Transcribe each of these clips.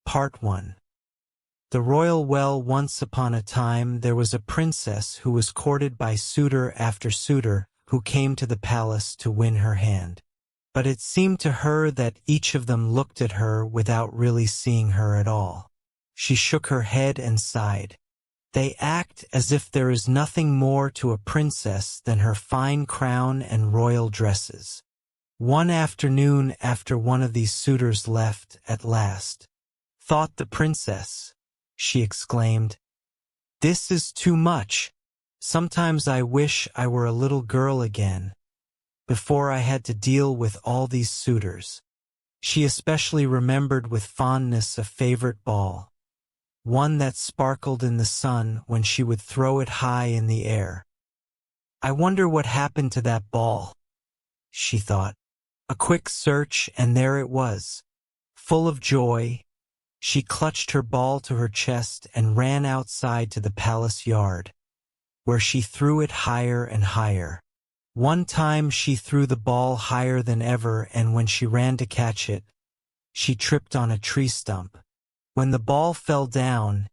Part 1. The royal well. Once upon a time there was a princess who was courted by suitor after suitor who came to the palace to win her hand. But it seemed to her that each of them looked at her without really seeing her at all. She shook her head and sighed. They act as if there is nothing more to a princess than her fine crown and royal dresses. One afternoon, after one of these suitors left at last, "Thought the princess," she exclaimed, "this is too much. Sometimes I wish I were a little girl again, before I had to deal with all these suitors." She especially remembered with fondness a favorite ball, one that sparkled in the sun when she would throw it high in the air. "I wonder what happened to that ball," she thought. A quick search, and there it was. Full of joy, she clutched her ball to her chest and ran outside to the palace yard, where she threw it higher and higher. One time she threw the ball higher than ever, and when she ran to catch it, she tripped on a tree stump. When the ball fell down,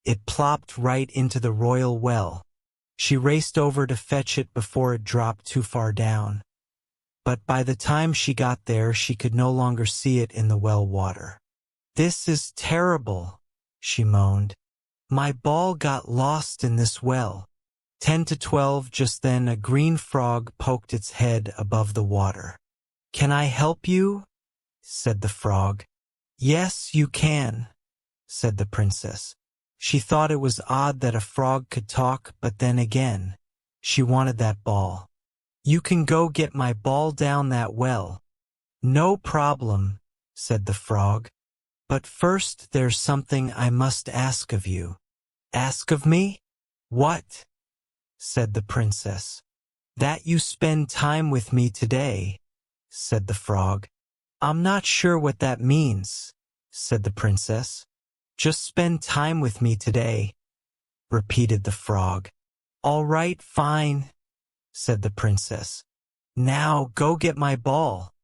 it plopped right into the royal well. She raced over to fetch it before it dropped too far down. But by the time she got there, she could no longer see it in the well water. "This is terrible," she moaned. "My ball got lost in this well." 10 to 12. Just then a green frog poked its head above the water. "Can I help you?" said the frog. "Yes, you can," said the princess. She thought it was odd that a frog could talk, but then again, she wanted that ball. "You can go get my ball down that well." "No problem," said the frog. "But first there's something I must ask of you." "Ask of me? What?" said the princess. "That you spend time with me today," said the frog. "I'm not sure what that means," said the princess. "Just spend time with me today," repeated the frog. "All right, fine," said the princess. "Now go get my ball."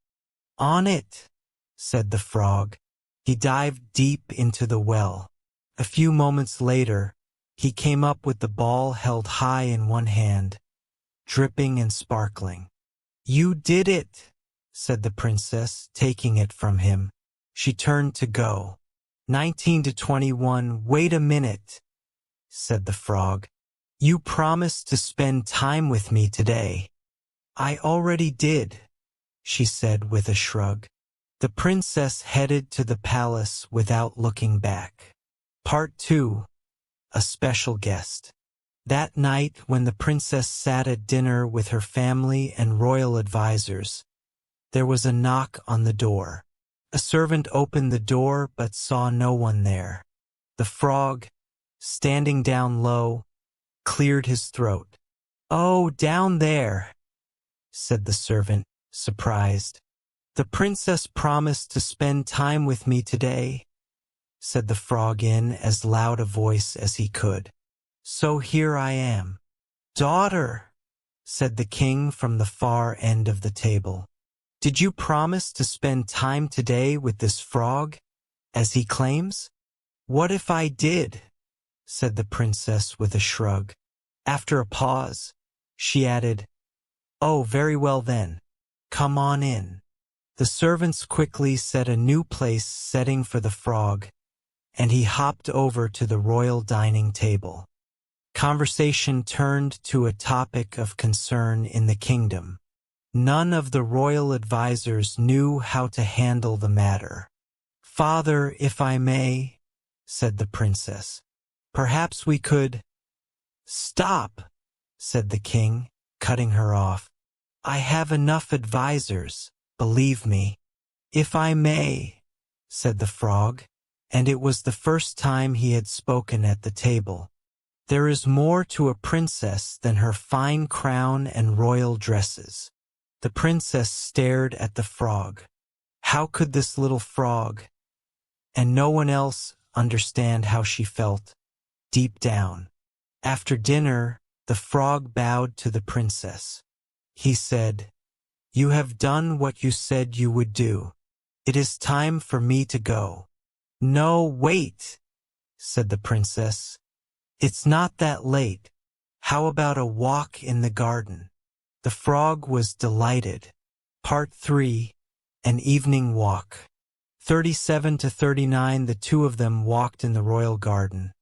"On it," said the frog. He dived deep into the well. A few moments later, he came up with the ball held high in one hand, dripping and sparkling. "You did it," said the princess, taking it from him. She turned to go. 19 to 21. "Wait a minute," said the frog. "You promised to spend time with me today." "I already did," she said with a shrug. The princess headed to the palace without looking back. Part 2. A special guest. That night, when the princess sat at dinner with her family and royal advisors, there was a knock on the door. A servant opened the door but saw no one there. The frog, standing down low, cleared his throat. "Oh, down there," said the servant, surprised. "The princess promised to spend time with me today," said the frog in as loud a voice as he could. "So here I am." "Daughter," said the king from the far end of the table, "did you promise to spend time today with this frog, as he claims?" "What if I did?" said the princess with a shrug. After a pause, she added, "Oh, very well then. Come on in." The servants quickly set a new place setting for the frog, and he hopped over to the royal dining table. Conversation turned to a topic of concern in the kingdom. None of the royal advisors knew how to handle the matter. "Father, if I may," said the princess, "perhaps we could—" "Stop," said the king, cutting her off. "I have enough advisors, believe me." "If I may," said the frog, and it was the first time he had spoken at the table. "There is more to a princess than her fine crown and royal dresses." The princess stared at the frog. How could this little frog, and no one else, understand how she felt, deep down? After dinner, the frog bowed to the princess. He said, "You have done what you said you would do. It is time for me to go." "No, wait," said the princess. "It's not that late. How about a walk in the garden?" The frog was delighted. Part 3. An Evening Walk. 37 to 39 The two of them walked in the royal garden,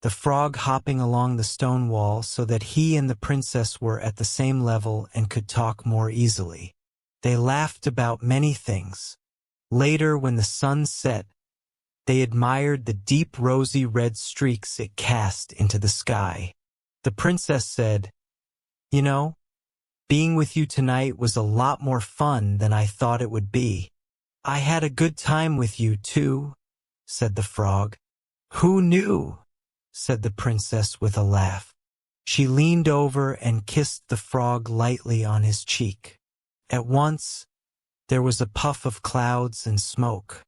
the frog hopping along the stone wall so that he and the princess were at the same level and could talk more easily. They laughed about many things. Later, when the sun set, they admired the deep rosy red streaks it cast into the sky. The princess said, "You know, being with you tonight was a lot more fun than I thought it would be." "I had a good time with you, too," said the frog. "Who knew?" said the princess with a laugh. She leaned over and kissed the frog lightly on his cheek. At once, there was a puff of clouds and smoke.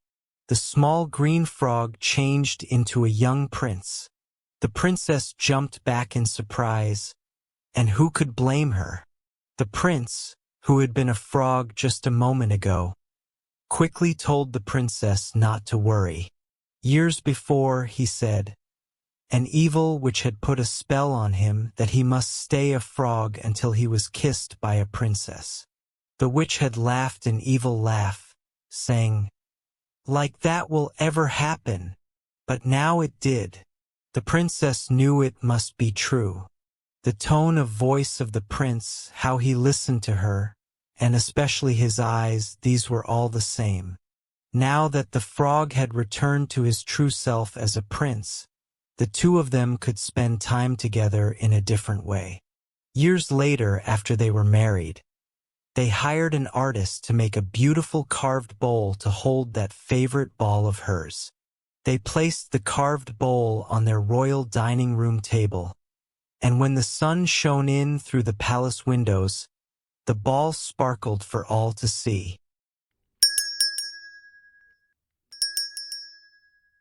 The small green frog changed into a young prince. The princess jumped back in surprise, and who could blame her? The prince, who had been a frog just a moment ago, quickly told the princess not to worry. Years before, he said, an evil which had put a spell on him that he must stay a frog until he was kissed by a princess. The witch had laughed an evil laugh, saying, "Like that will ever happen," but now it did. The princess knew it must be true. The tone of voice of the prince, how he listened to her, and especially his eyes, these were all the same. Now that the frog had returned to his true self as a prince, the two of them could spend time together in a different way. Years later, after they were married, they hired an artist to make a beautiful carved bowl to hold that favorite ball of hers. They placed the carved bowl on their royal dining room table, and when the sun shone in through the palace windows, the ball sparkled for all to see.